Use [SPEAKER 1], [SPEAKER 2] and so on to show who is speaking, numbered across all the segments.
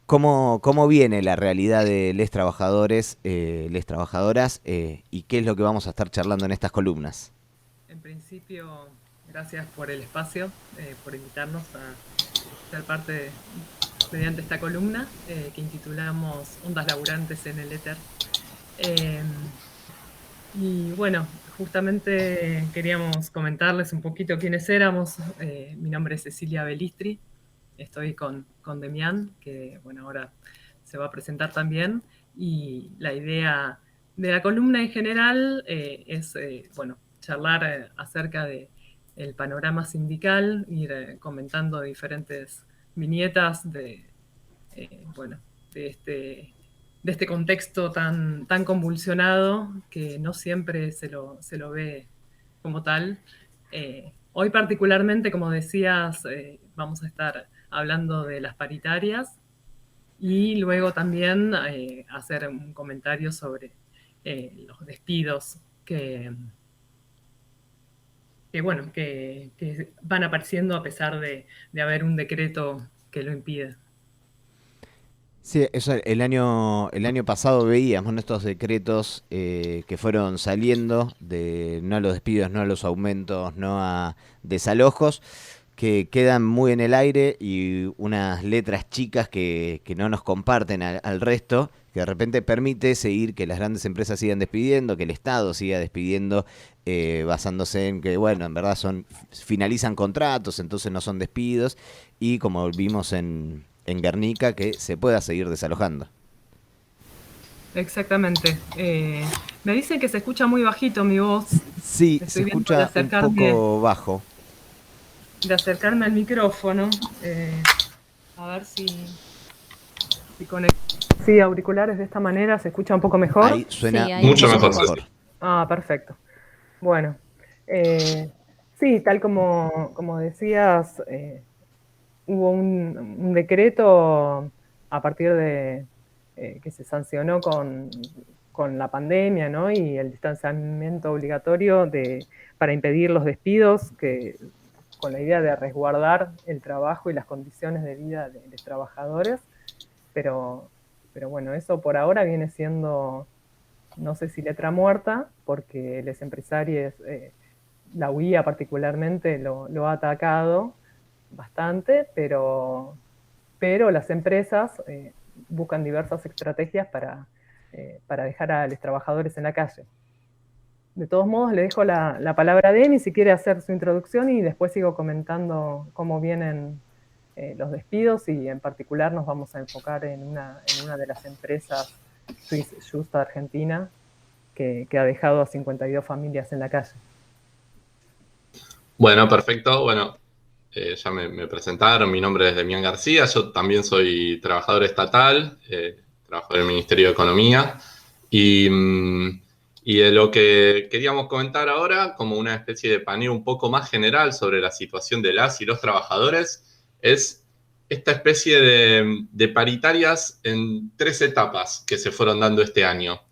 [SPEAKER 1] ¿Cómo viene la realidad de les trabajadores, les trabajadoras, y qué es lo que vamos a estar charlando en estas columnas?
[SPEAKER 2] En principio, gracias por el espacio, por invitarnos a ser parte mediante esta columna que intitulamos Ondas Laburantes en el Éter. Eh, y bueno, justamente queríamos comentarles un poquito quiénes éramos. Mi nombre es Cecilia Belistri, estoy con Demián, que bueno, ahora se va a presentar también. Y la idea de la columna en general es, bueno, charlar acerca de el panorama sindical, ir comentando diferentes viñetas bueno, de este contexto tan convulsionado que no siempre se lo ve como tal. Hoy particularmente, como decías, vamos a estar hablando de las paritarias y luego también hacer un comentario sobre los despidos bueno, que van apareciendo a pesar de haber un decreto que lo impide.
[SPEAKER 1] Sí, eso el año pasado veíamos, ¿no?, estos decretos que fueron saliendo de no a los despidos, no a los aumentos, no a desalojos, que quedan muy en el aire y unas letras chicas que no nos comparten al resto, que de repente permite seguir que las grandes empresas sigan despidiendo, que el Estado siga despidiendo, basándose en que, bueno, en verdad finalizan contratos, entonces no son despidos, y como vimos en Guernica, que se pueda seguir desalojando.
[SPEAKER 2] Exactamente. Me dicen que se escucha muy bajito mi voz.
[SPEAKER 1] Sí, se
[SPEAKER 2] Estoy viendo
[SPEAKER 1] escucha un poco bajo.
[SPEAKER 2] de acercarme al micrófono. A ver si conecto. Sí, auriculares de esta manera se escucha un poco mejor.
[SPEAKER 1] Ahí suena
[SPEAKER 3] Sí, ahí
[SPEAKER 1] mucho
[SPEAKER 3] mucho
[SPEAKER 1] mejor.
[SPEAKER 3] mejor.
[SPEAKER 2] Ah, perfecto. Bueno, sí, tal como decías, hubo un decreto a partir de que se sancionó con la pandemia, ¿no? Y el distanciamiento obligatorio para impedir los despidos, con la idea de resguardar el trabajo y las condiciones de vida de los trabajadores, pero, pero bueno, eso por ahora viene siendo, no sé si letra muerta, porque los empresarios, la UIA particularmente lo ha atacado bastante, pero las empresas buscan diversas estrategias para dejar a los trabajadores en la calle. De todos modos, le dejo la palabra a Demi si quiere hacer su introducción y después sigo comentando cómo vienen los despidos y en particular nos vamos a enfocar en una de las empresas Swiss Justa Argentina que ha dejado a 52 familias en la calle.
[SPEAKER 3] Bueno, perfecto. Bueno, ya me presentaron, mi nombre es Demián García, yo también soy trabajador estatal, trabajo en el Ministerio de Economía y de lo que queríamos comentar ahora, como una especie de paneo un poco más general sobre la situación de las y los trabajadores, es esta especie de paritarias en 3 etapas que se fueron dando este año.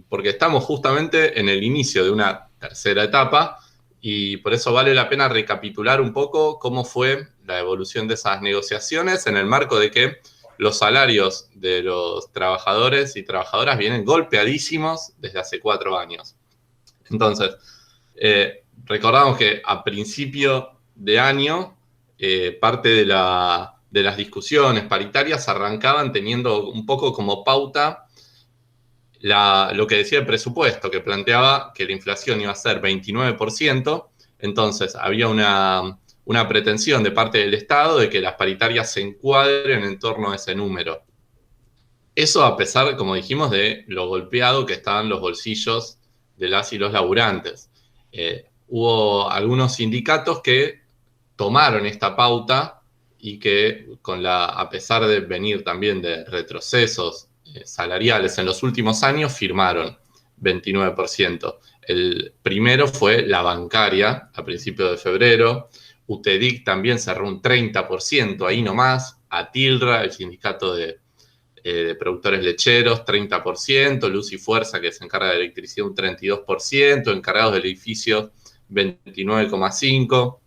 [SPEAKER 3] Porque estamos justamente en el inicio de una tercera etapa y por eso vale la pena recapitular un poco cómo fue la evolución de esas negociaciones en el marco de que los salarios de los trabajadores y trabajadoras vienen golpeadísimos desde hace 4 años. Entonces, recordamos que a principio de año parte de las discusiones paritarias arrancaban teniendo un poco como pauta lo que decía el presupuesto, que planteaba que la inflación iba a ser 29%, entonces había una pretensión de parte del Estado de que las paritarias se encuadren en torno a ese número. Eso a pesar, como dijimos, de lo golpeado que estaban los bolsillos de las y los laburantes. Hubo algunos sindicatos que tomaron esta pauta y que a pesar de venir también de retrocesos salariales en los últimos años, firmaron 29%. El primero fue la bancaria a principios de febrero. UTEDIC también cerró un 30%, ahí nomás. ATILRA, el sindicato de productores lecheros, 30%. Luz y Fuerza, que se encarga de electricidad, un 32%. Encargados del edificio, 29,5%.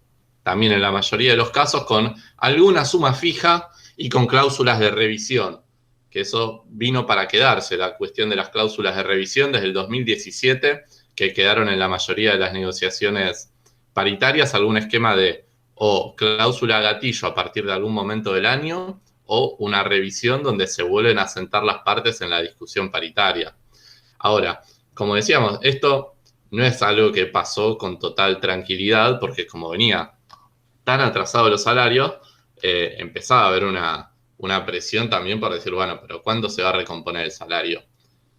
[SPEAKER 3] También en la mayoría de los casos con alguna suma fija y con cláusulas de revisión, que eso vino para quedarse, la cuestión de las cláusulas de revisión desde el 2017, que quedaron en la mayoría de las negociaciones paritarias, algún esquema de o cláusula gatillo a partir de algún momento del año, o una revisión donde se vuelven a sentar las partes en la discusión paritaria. Ahora, como decíamos, esto no es algo que pasó con total tranquilidad, porque como venía tan atrasados los salarios, empezaba a haber una presión también por decir, bueno, pero ¿cuándo se va a recomponer el salario?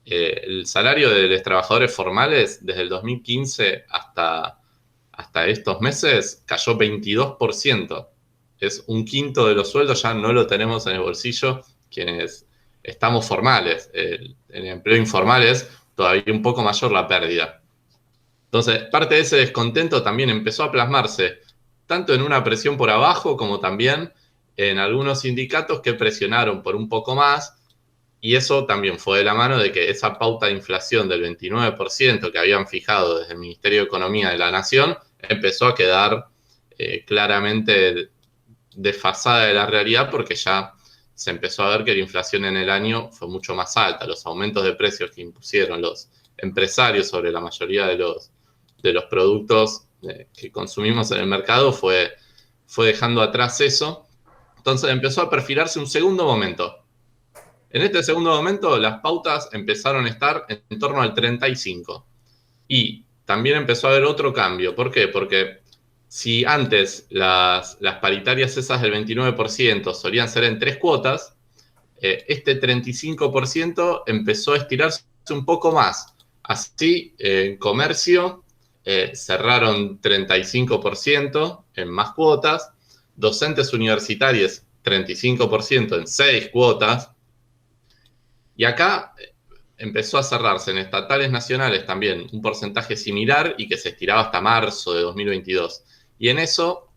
[SPEAKER 3] El salario de los trabajadores formales desde el 2015 hasta estos meses cayó 22%. Es un quinto de los sueldos, ya no lo tenemos en el bolsillo quienes estamos formales. En el empleo informal es todavía un poco mayor la pérdida. Entonces, parte de ese descontento también empezó a plasmarse tanto en una presión por abajo como también en algunos sindicatos que presionaron por un poco más, y eso también fue de la mano de que esa pauta de inflación del 29% que habían fijado desde el Ministerio de Economía de la Nación empezó a quedar claramente desfasada de la realidad, porque ya se empezó a ver que la inflación en el año fue mucho más alta. Los aumentos de precios que impusieron los empresarios sobre la mayoría de los productos que consumimos en el mercado fue dejando atrás eso. Entonces empezó a perfilarse un segundo momento. En este segundo momento las pautas empezaron a estar en torno al 35. Y también empezó a haber otro cambio. ¿Por qué? Porque si antes las paritarias esas del 29% solían ser en 3 cuotas, este 35% empezó a estirarse un poco más. Así, en comercio cerraron 35% en más cuotas, docentes universitarios 35% en 6 cuotas, y acá empezó a cerrarse en estatales nacionales también un porcentaje similar y que se estiraba hasta marzo de 2022. Y en eso,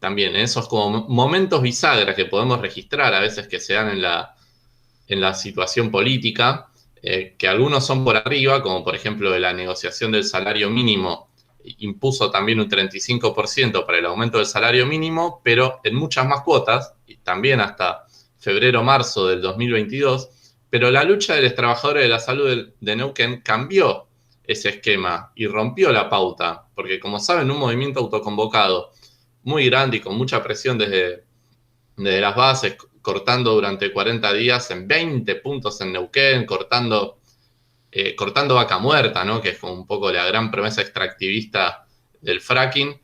[SPEAKER 3] también en esos como momentos bisagra que podemos registrar a veces que se dan en la situación política, que algunos son por arriba, como por ejemplo la negociación del salario mínimo, impuso también un 35% para el aumento del salario mínimo, pero en muchas más cuotas, y también hasta febrero-marzo del 2022, pero la lucha de los trabajadores de la salud de Neuquén cambió ese esquema y rompió la pauta, porque como saben, un movimiento autoconvocado muy grande y con mucha presión desde las bases, cortando durante 40 días en 20 puntos en Neuquén, cortando vaca muerta, ¿no? Que es como un poco la gran promesa extractivista del fracking,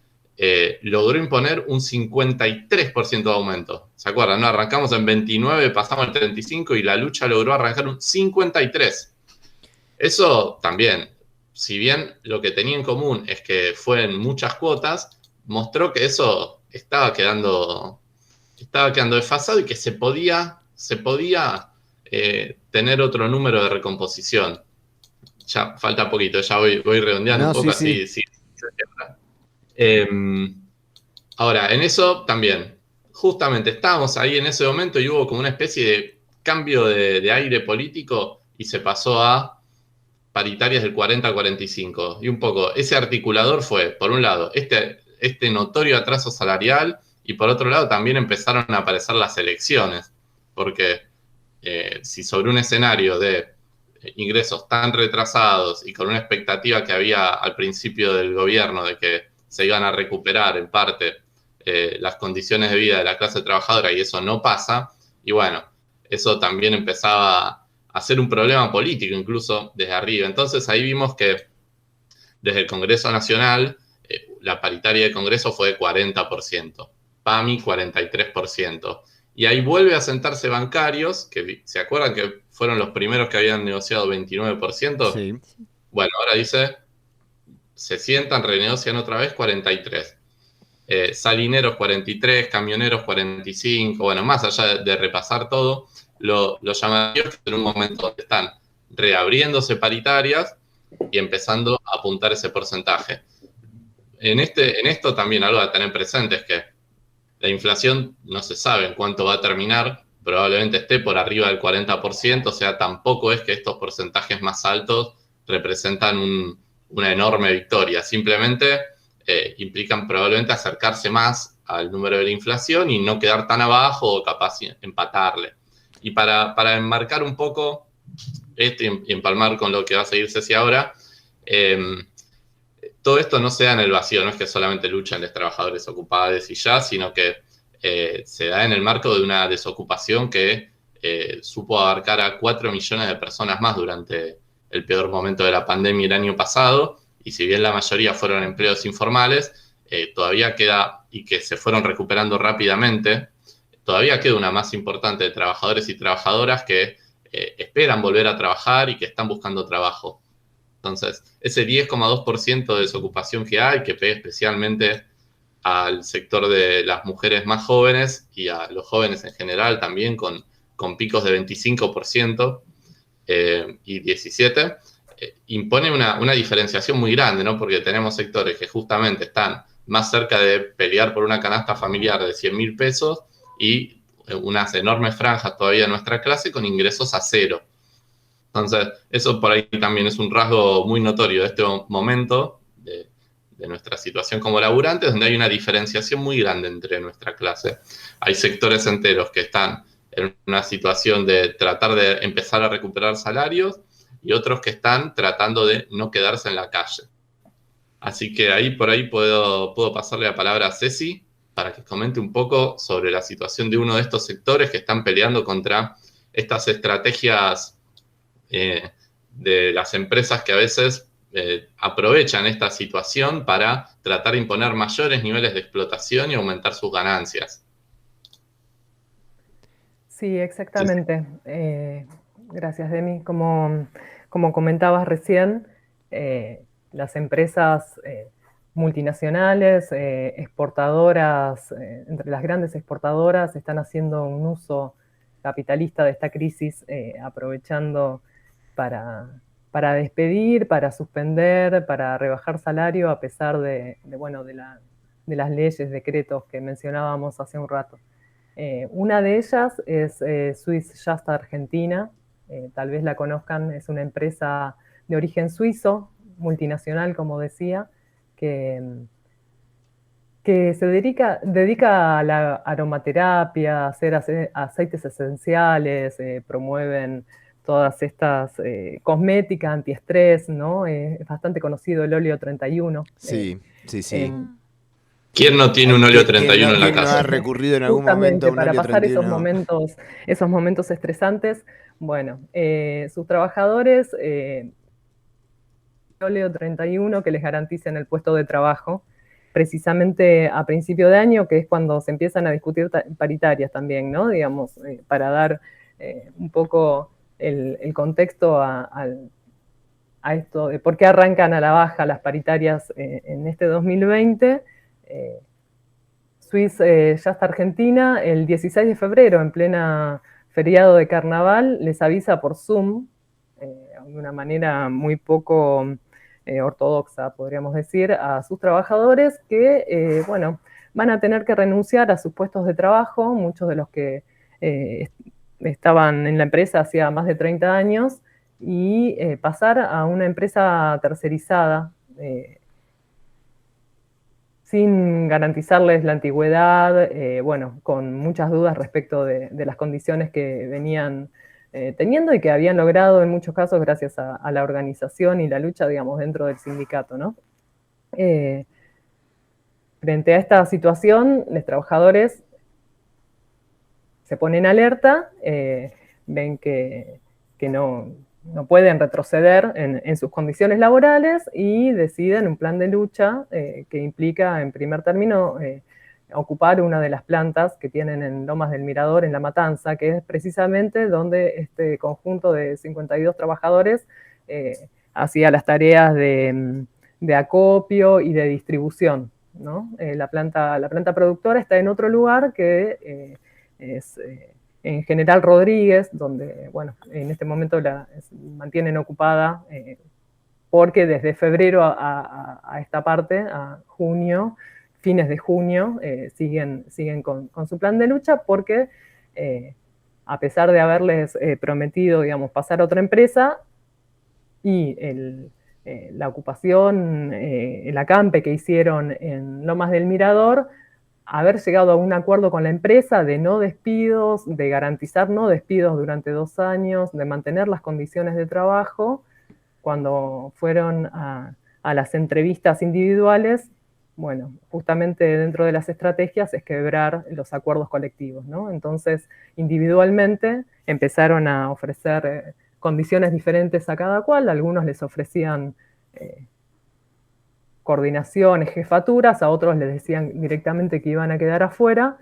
[SPEAKER 3] logró imponer un 53% de aumento. ¿Se acuerdan? ¿No? Arrancamos en 29, pasamos al 35 y la lucha logró arrancar un 53. Eso también, si bien lo que tenía en común es que fue en muchas cuotas, mostró que eso estaba quedando desfasado y que se podía tener otro número de recomposición. Ya falta poquito, ya voy redondeando un poco,
[SPEAKER 1] sí.
[SPEAKER 3] así. Ahora, en eso también, justamente estábamos ahí en ese momento y hubo como una especie de cambio de aire político y se pasó a paritarias del 40 a 45. Y un poco, ese articulador fue, por un lado, este notorio atraso salarial, y por otro lado también empezaron a aparecer las elecciones, porque si sobre un escenario de ingresos tan retrasados y con una expectativa que había al principio del gobierno de que se iban a recuperar en parte las condiciones de vida de la clase trabajadora, y eso no pasa, y bueno, eso también empezaba a ser un problema político incluso desde arriba. Entonces ahí vimos que desde el Congreso Nacional la paritaria de Congreso fue de 40%, PAMI 43%. Y ahí vuelve a sentarse bancarios, que se acuerdan que fueron los primeros que habían negociado 29%.
[SPEAKER 1] Sí.
[SPEAKER 3] Bueno, ahora dice, se sientan, renegocian otra vez 43%. Salineros 43%, camioneros 45%. Bueno, más allá de repasar todo, lo llamativos es que en un momento donde están reabriéndose paritarias y empezando a apuntar ese porcentaje. En esto también algo a tener presente es que la inflación no se sabe en cuánto va a terminar, probablemente esté por arriba del 40%, o sea, tampoco es que estos porcentajes más altos representan una enorme victoria, simplemente implican probablemente acercarse más al número de la inflación y no quedar tan abajo o capaz empatarle. Y para enmarcar un poco esto y empalmar con lo que va a seguir Ceci ahora, todo esto no se da en el vacío, no es que solamente luchan los trabajadores ocupados y ya, sino que se da en el marco de una desocupación que supo abarcar a 4 millones de personas más durante el peor momento de la pandemia el año pasado, y si bien la mayoría fueron empleos informales, todavía queda, y que se fueron recuperando rápidamente, todavía queda una masa importante de trabajadores y trabajadoras que esperan volver a trabajar y que están buscando trabajo. Entonces, ese 10,2% de desocupación que hay, que pega especialmente al sector de las mujeres más jóvenes y a los jóvenes en general también, con picos de 25% y 17%, impone una diferenciación muy grande, ¿no? Porque tenemos sectores que justamente están más cerca de pelear por una canasta familiar de 100.000 pesos y unas enormes franjas todavía en nuestra clase con ingresos a cero. Entonces, eso por ahí también es un rasgo muy notorio de este momento de nuestra situación como laburantes, donde hay una diferenciación muy grande entre nuestra clase. Hay sectores enteros que están en una situación de tratar de empezar a recuperar salarios y otros que están tratando de no quedarse en la calle. Así que por ahí puedo pasarle la palabra a Ceci para que comente un poco sobre la situación de uno de estos sectores que están peleando contra estas estrategias de las empresas que a veces aprovechan esta situación para tratar de imponer mayores niveles de explotación y aumentar sus ganancias.
[SPEAKER 2] Sí, exactamente. Gracias, Demi. Como comentabas recién, las empresas multinacionales, exportadoras, entre las grandes exportadoras, están haciendo un uso capitalista de esta crisis, aprovechando para despedir, para suspender, para rebajar salario, a pesar de las leyes, decretos que mencionábamos hace un rato. Una de ellas es Swiss Just Argentina, tal vez la conozcan, es una empresa de origen suizo, multinacional, como decía, que se dedica a la aromaterapia, a hacer aceites esenciales, promueven todas estas cosméticas antiestrés, ¿no? Es bastante conocido el óleo 31.
[SPEAKER 1] Sí, sí.
[SPEAKER 3] ¿Quién no tiene un óleo 31 en la
[SPEAKER 1] ¿Quién no
[SPEAKER 3] casa?
[SPEAKER 1] ha recurrido en algún momento a un
[SPEAKER 2] para
[SPEAKER 1] óleo
[SPEAKER 2] pasar
[SPEAKER 1] 31?
[SPEAKER 2] esos momentos estresantes. Bueno, sus trabajadores, óleo 31 que les garanticen el puesto de trabajo, precisamente a principio de año, que es cuando se empiezan a discutir paritarias también, ¿no? Digamos, para dar un poco el contexto a esto de por qué arrancan a la baja las paritarias en este 2020. Swiss Just Argentina, el 16 de febrero, en plena feriado de carnaval, les avisa por Zoom, de una manera muy poco ortodoxa, podríamos decir, a sus trabajadores que, van a tener que renunciar a sus puestos de trabajo, muchos de los que estaban en la empresa hacía más de 30 años, y pasar a una empresa tercerizada, sin garantizarles la antigüedad, con muchas dudas respecto de las condiciones que venían teniendo y que habían logrado en muchos casos gracias a la organización y la lucha, digamos, dentro del sindicato, ¿no? Frente a esta situación, los trabajadores se ponen alerta, ven que no pueden retroceder en sus condiciones laborales y deciden un plan de lucha que implica, en primer término, ocupar una de las plantas que tienen en Lomas del Mirador, en La Matanza, que es precisamente donde este conjunto de 52 trabajadores hacía las tareas de acopio y de distribución, ¿no? La planta productora está en otro lugar que es en General Rodríguez, donde, en este momento la mantienen ocupada porque desde febrero a esta parte, a junio, fines de junio, siguen con su plan de lucha porque a pesar de haberles prometido, digamos, pasar a otra empresa y la ocupación, el acampe que hicieron en Lomas del Mirador, haber llegado a un acuerdo con la empresa de no despidos, de garantizar no despidos durante 2 años, de mantener las condiciones de trabajo. Cuando fueron a las entrevistas individuales, bueno, justamente dentro de las estrategias es quebrar los acuerdos colectivos, ¿no? Entonces, individualmente empezaron a ofrecer condiciones diferentes a cada cual. Algunos les ofrecían coordinaciones, jefaturas, a otros les decían directamente que iban a quedar afuera.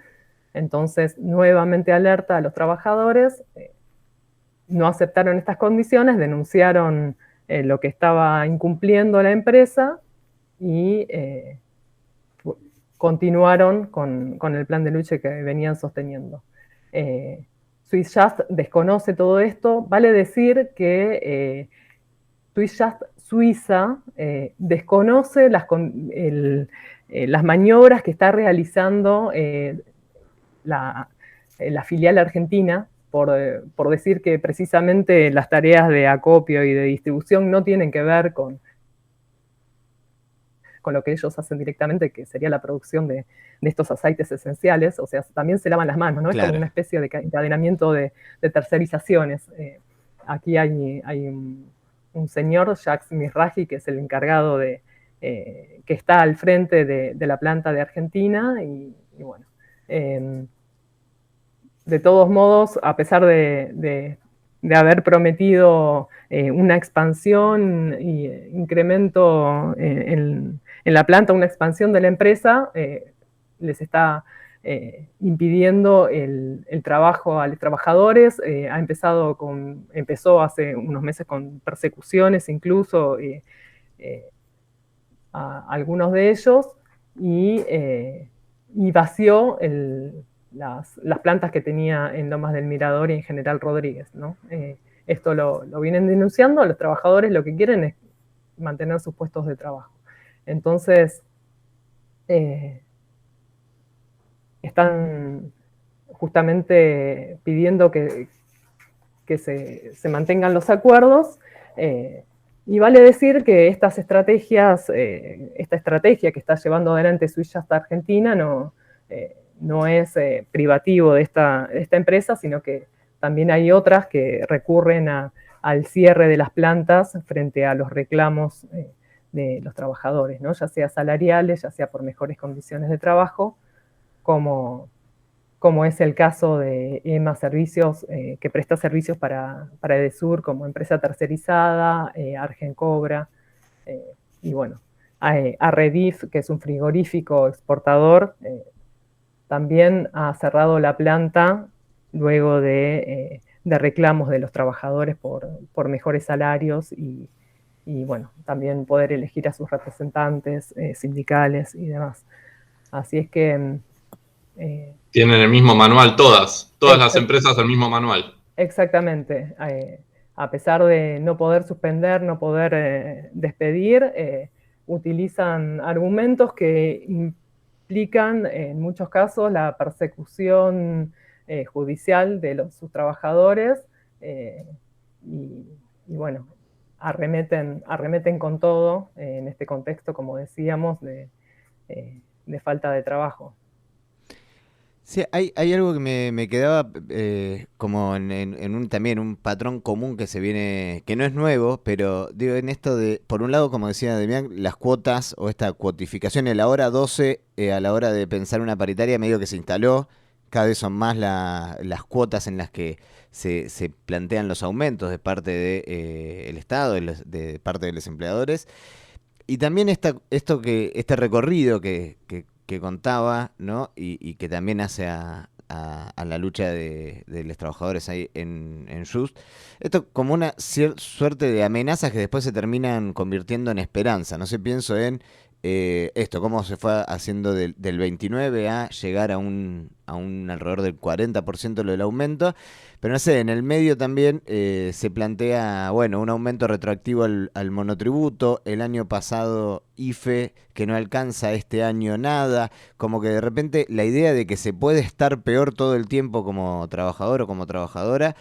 [SPEAKER 2] Entonces, nuevamente alerta a los trabajadores, no aceptaron estas condiciones, denunciaron lo que estaba incumpliendo la empresa y continuaron con el plan de lucha que venían sosteniendo. Swiss Just desconoce todo esto. Vale decir que Swiss Just Suiza desconoce las maniobras que está realizando la filial argentina, por decir que precisamente las tareas de acopio y de distribución no tienen que ver con lo que ellos hacen directamente, que sería la producción de estos aceites esenciales. O sea, también se lavan las manos, ¿no? Claro. Es como una especie de encadenamiento de tercerizaciones. Aquí hay un señor, Jacques Mizrahi, que es el encargado que está al frente de la planta de Argentina, y bueno, de todos modos, a pesar de haber prometido una expansión y incremento en la planta, una expansión de la empresa, les está impidiendo el trabajo a los trabajadores. Empezó hace unos meses con persecuciones incluso a algunos de ellos, y vació las plantas que tenía en Lomas del Mirador y en General Rodríguez, ¿no? Esto lo vienen denunciando. Los trabajadores lo que quieren es mantener sus puestos de trabajo. Entonces, están justamente pidiendo que se mantengan los acuerdos, y vale decir que estas estrategias, esta estrategia que está llevando adelante Swiss Just Argentina no es privativo de esta empresa, sino que también hay otras que recurren al cierre de las plantas frente a los reclamos de los trabajadores, ¿no? Ya sea salariales, ya sea por mejores condiciones de trabajo, como es el caso de EMA Servicios, que presta servicios para Edesur como empresa tercerizada, Argencobra, y bueno, Arredif, que es un frigorífico exportador, también ha cerrado la planta luego de reclamos de los trabajadores por mejores salarios y bueno, también poder elegir a sus representantes sindicales y demás. Así es que...
[SPEAKER 3] tienen el mismo manual todas las empresas el mismo manual.
[SPEAKER 2] Exactamente. A pesar de no poder suspender, no poder despedir, utilizan argumentos que implican en muchos casos la persecución judicial de sus trabajadores, y bueno, arremeten con todo en este contexto, como decíamos, de falta de trabajo.
[SPEAKER 1] Sí, hay algo que me quedaba como en también un patrón común que se viene, que no es nuevo, pero digo, en esto de, por un lado, como decía Demián, las cuotas o esta cuotificación en la hora 12, a la hora de pensar una paritaria, medio que se instaló. Cada vez son más las cuotas en las que se plantean los aumentos de parte del Estado, de parte de los empleadores. Y también este recorrido que contaba, ¿no? Y que también hace a la lucha de los trabajadores ahí en Just. Esto como una suerte de amenazas que después se terminan convirtiendo en esperanza. No sé, pienso en esto, cómo se fue haciendo del 29 a llegar a un a un alrededor del 40% lo del aumento. Pero no sé, en el medio también se plantea, bueno, un aumento retroactivo al monotributo. El año pasado IFE, que no alcanza este año nada. Como que de repente la idea de que se puede estar peor todo el tiempo como trabajador o como trabajadora,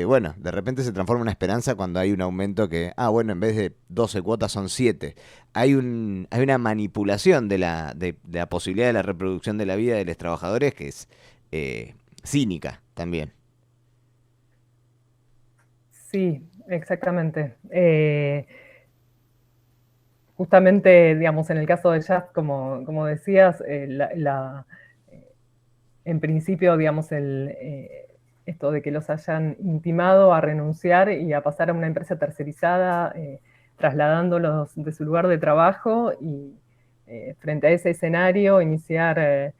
[SPEAKER 1] bueno, de repente se transforma en una esperanza cuando hay un aumento que, bueno, en vez de 12 cuotas son 7. Hay una manipulación de la posibilidad de la reproducción de la vida de los trabajadores que es cínica también.
[SPEAKER 2] Sí, exactamente. Justamente, digamos, en el caso de Just, como decías, en principio, digamos, esto de que los hayan intimado a renunciar y a pasar a una empresa tercerizada, trasladándolos de su lugar de trabajo y frente a ese escenario iniciar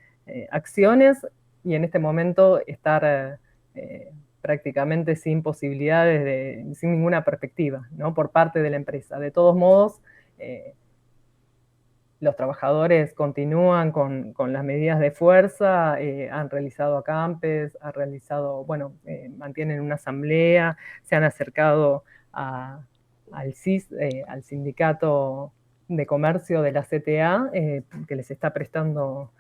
[SPEAKER 2] acciones y en este momento estar prácticamente sin posibilidades, sin ninguna perspectiva, ¿no? Por parte de la empresa. De todos modos, los trabajadores continúan con las medidas de fuerza, han realizado acampes, mantienen una asamblea, se han acercado al CIS, al sindicato de comercio de la CTA, que les está prestando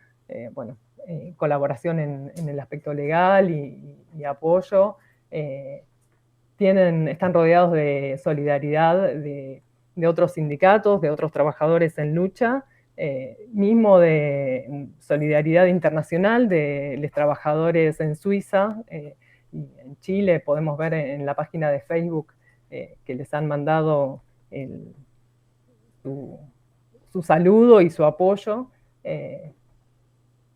[SPEAKER 2] colaboración en el aspecto legal y apoyo. Están rodeados de solidaridad de otros sindicatos, de otros trabajadores en lucha, mismo de solidaridad internacional de los trabajadores en Suiza y en Chile. Podemos ver en la página de Facebook que les han mandado su saludo y su apoyo.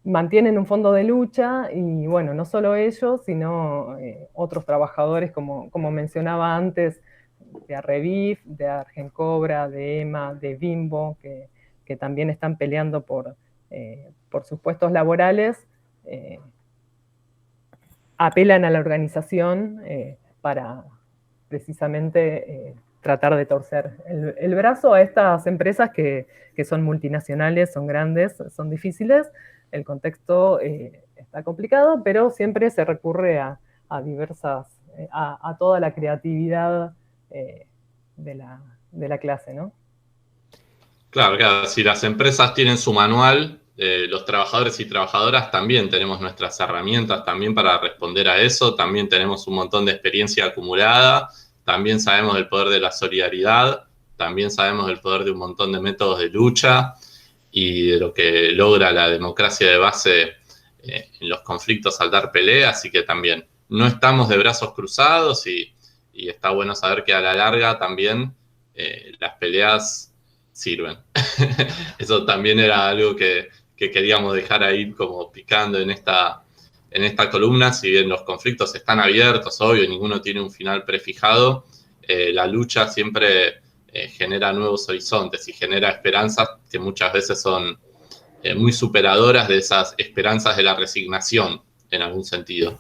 [SPEAKER 2] Mantienen un fondo de lucha y bueno, no solo ellos, sino otros trabajadores, como mencionaba antes, de Arrevif, de Argencobra, de EMA, de Bimbo, que también están peleando por sus puestos laborales, apelan a la organización para precisamente tratar de torcer el brazo a estas empresas que son multinacionales, son grandes, son difíciles. El contexto está complicado, pero siempre se recurre a toda la creatividad de la clase, ¿no?
[SPEAKER 3] Claro, si las empresas tienen su manual, los trabajadores y trabajadoras también tenemos nuestras herramientas también para responder a eso, también tenemos un montón de experiencia acumulada, también sabemos el poder de la solidaridad, también sabemos el poder de un montón de métodos de lucha y de lo que logra la democracia de base en los conflictos al dar pelea, así que también no estamos de brazos cruzados y está bueno saber que a la larga también las peleas sirven. Eso también era algo que queríamos dejar ahí como picando en esta columna. Si bien los conflictos están abiertos, obvio, ninguno tiene un final prefijado, la lucha siempre genera nuevos horizontes y genera esperanzas que muchas veces son muy superadoras de esas esperanzas de la resignación, en algún sentido.